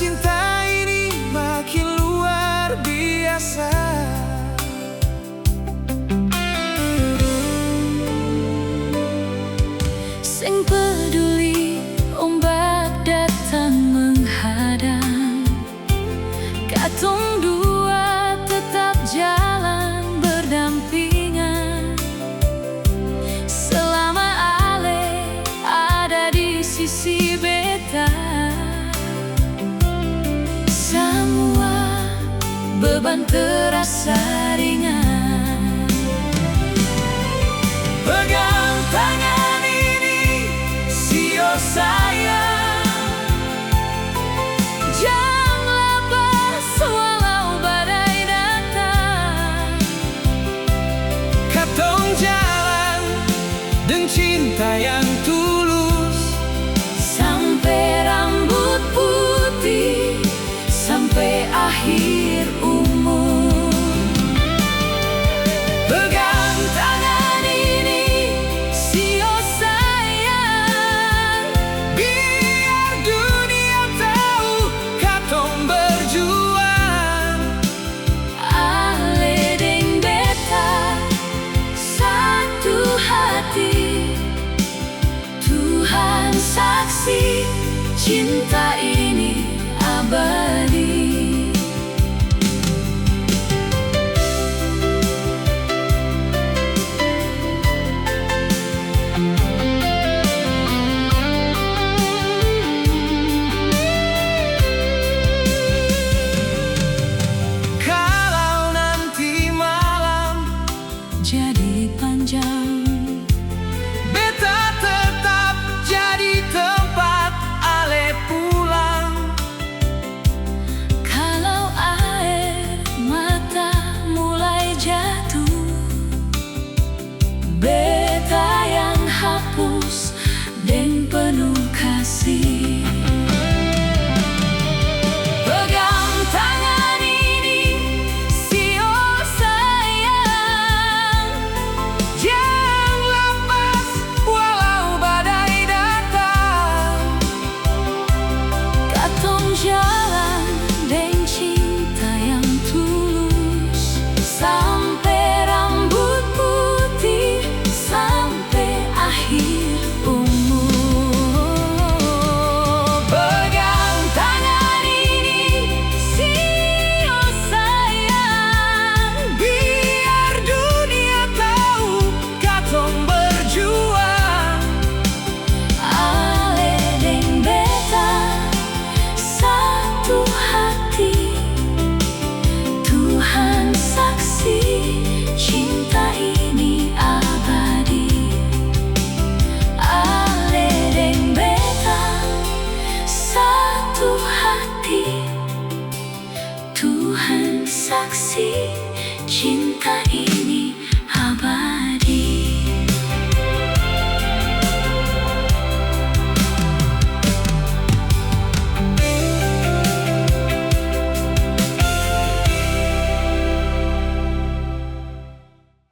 cinta ini makin luar biasa. Sing peduli ombak datang menghadang, katong dua tetap jalan berdampingan. Selama Ale ada di sisi beta, semua beban terasa ringan. Pegang tangan ini, sio sayang. Jangan lepas walau badai datang. Katong jalan dengan cinta yang tulus, Sampai rambut putih, sampai akhir umur. pegang tangan ini, Sio sayang, biar dunia tahu katong berjuang. Ale deng beta satu hati. Tuhan saksi, cinta ini abadi. Kalau nanti malam Jadi panjang, beta tetap jadi tempat Ale pulang. kalau air mata mulai jatuh, beta yang hapus dan penuh kasih. Pegang tangan ini, sio sayang. Jangan lepas walau badai datang. Katong jalan dan cinta yang tulus, sampai rambut putih, sampai akhir umur. Pegang tangan ini, Sio sayang, biar dunia tahu katong berjuang. Ale deng beta satu hati. Tuhan saksi, cinta ini abadi. Ale deng beta satu hati. Tuhan saksi, cinta ini abadi.